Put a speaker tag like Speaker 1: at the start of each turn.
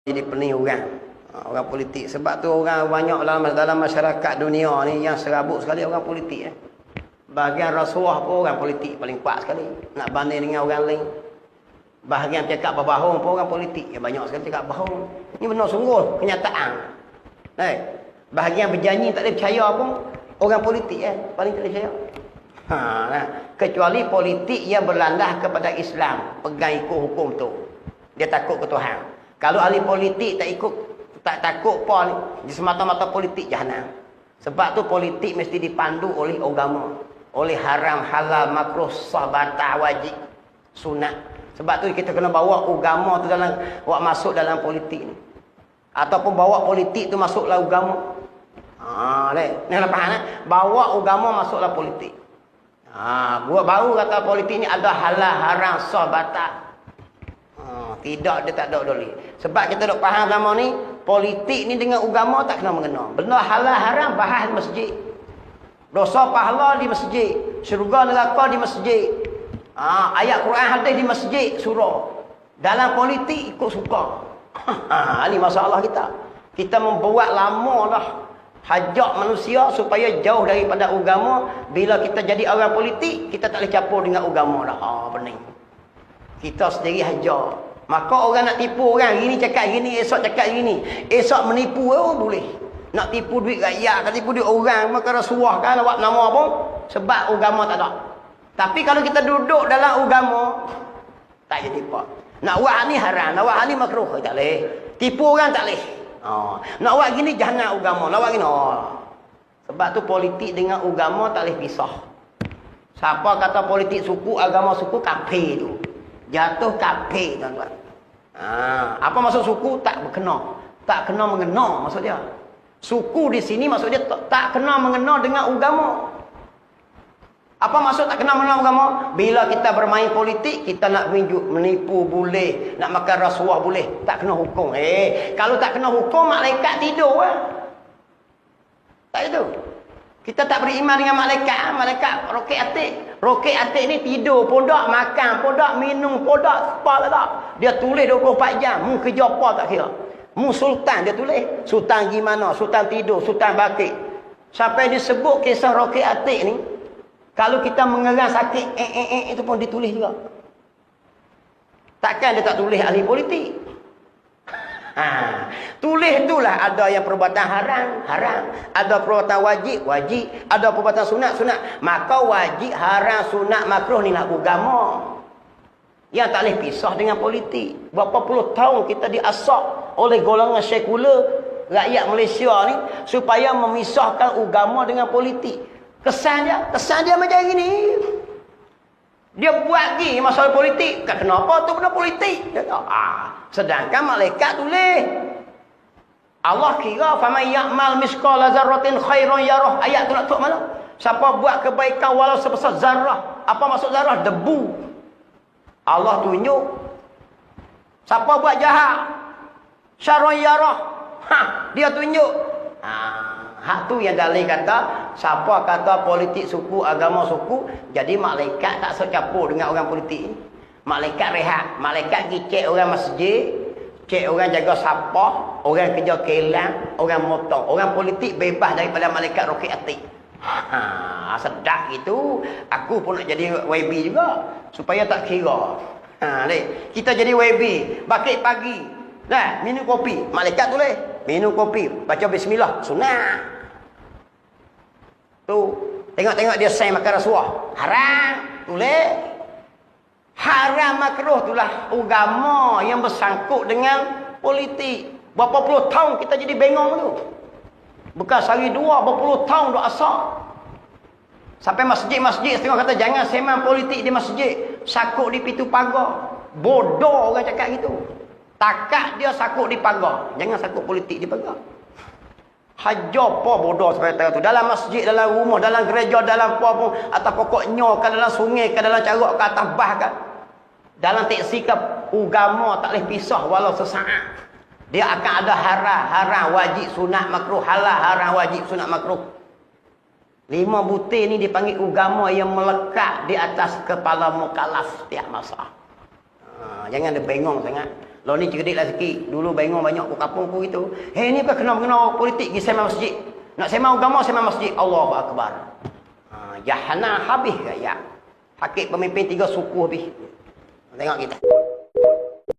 Speaker 1: jadi pening orang politik. Sebab tu orang banyak dalam masyarakat dunia ni yang serabut sekali orang politik. Bahagian rasuah pun orang politik paling kuat sekali nak banding dengan orang lain. Bahagian cakap berbohong pun orang politik yang banyak sekali cakap bohong. Ini benar sungguh kenyataan. Bahagian berjanji tak boleh percaya pun orang politik paling tak boleh percaya. Kecuali politik yang berlandah kepada Islam, pegang ikut hukum tu, dia takut ke Tuhan. Kalau ahli politik tak takut apa ni, dia semata-mata politik jahanam. Sebab tu politik mesti dipandu oleh agama, oleh haram, halal, makruh, sah, batal, wajib, sunat. Sebab tu kita kena bawa agama tu masuk dalam politik ni. Ataupun bawa politik tu masuk dalam agama. Ni nak faham bawa agama masuk dalam politik. Baru kata politik ni ada halal, haram, sah, batal. Tidak, dia tak ada doli. Sebab kita dok faham sama ni, politik ni dengan agama tak kena mengena. Benda halal haram bahas di masjid. Dosa pahala di masjid, syurga neraka di masjid. Ayat Quran hadis di masjid surah. Dalam politik ikut suka. Ini masalah kita. Kita membuat lama dah hajak manusia supaya jauh daripada agama. Bila kita jadi orang politik, kita tak boleh campur dengan agama dah. Bening. Kita sendiri hajak. Maka orang nak tipu orang, gini cakap gini, esok cakap gini. Esok menipu boleh. Nak tipu duit rakyat, nak tipu duit orang, maka rasuah kan awak nama pun sebab agama tak ada. Tapi kalau kita duduk dalam agama, tak jadi apa. Nak buat ni haram, nak buat ni makruh, tak boleh. Tipu orang tak boleh. Nak buat gini jahanam agama, nak buat gini. Sebab tu politik dengan agama tak boleh pisah. Siapa kata politik suku, agama suku, kafir tu. Jatuh kafir tuan-tuan. Apa maksud suku? Tak berkena. Tak kena mengena maksud dia. Suku di sini maksud dia tak kena mengena dengan agama. Apa maksud tak kena mengena agama? Bila kita bermain politik, kita nak menipu boleh, nak makan rasuah boleh, tak kena hukum. Kalau tak kena hukum, malaikat tidur Tak itu. Kita tak beriman dengan malaikat. Malaikat roket atik. Roket atik ni tidur pun tak, makan pun tak, minum pun tak, apa tak. Dia tulis 24 jam. Mu kerja apa tak kira. Mu sultan dia tulis. Sultan gimana? Sultan tidur, sultan bakit. Sampai disebut kisah roket atik ni. Kalau kita mengerang sakit, itu pun ditulis juga. Takkan dia tak tulis ahli politik. Tulis itulah ada yang perbuatan haram, ada perbuatan wajib, ada perbuatan sunat. Maka wajib, haram, sunat, makruh ni nak agama. Yang tak boleh pisah dengan politik. Berapa puluh tahun kita diasak oleh golongan sekular rakyat Malaysia ni supaya memisahkan agama dengan politik. Kesan dia macam gini. Dia buat lagi masalah politik. Kenapa tu benda politik? Dia tahu. Sedangkan malaikat tulis. Allah kira faman ya'mal misqala zarratin khairan yarah. Ayat tu nak tuk mana? Siapa buat kebaikan walau sebesar zarah. Apa maksud zarah? Debu. Allah tunjuk. Siapa buat jahat? Syarran yarah. Dia tunjuk. Hak tu yang dalil kata, siapa kata politik suku, agama suku, jadi malaikat tak secampur dengan orang politik. Malaikat rehat, malaikat pergi cek orang masjid, cek orang jaga sapah, orang kerja kelang, orang motor. Orang politik bebas daripada malaikat roket atik. Sedap gitu. Aku pun nak jadi YB juga, supaya tak kira. Kita jadi YB, bakit pagi. Minum kopi, malaikat tulis. Minum kopi, baca bismillah, sunat. Tu, tengok-tengok dia sign makan rasuah. Haram, tulis. Haram makruh itulah agama yang bersangkut dengan politik. Berapa puluh tahun kita jadi bengong tu. Bukan sehari dua, berapa puluh tahun duk asak. Sampai masjid-masjid setengah kata jangan semang politik di masjid. Sakut di pintu pagar. Bodoh orang cakap gitu. Takat dia sakut di pagar. Jangan sakut politik di pagar. Hajar apa bodoh sampai tu. Dalam masjid, dalam rumah, dalam gereja, dalam apa pun. Atas pokok nyok, dalam sungai, dalam carak, atas bah kan. Dalam teksi ke agama tak boleh pisah walau sesaat. Dia akan ada haram, wajib, sunat, makruh. Halal, haram, wajib, sunat, makruh. 5 butir ni dipanggil agama yang melekat di atas kepala mukallaf setiap masa. Jangan dia bengong sangat. Lo ni cerdik lah sikit. Dulu bengong banyak ku kapung ku itu. Hei ni apa kena politik pergi sembang masjid. Nak sembang agama sembang masjid. Allahu Akbar. Jahannam habis gaya. Hakik pemimpin 3 suku habis. Tengok kita.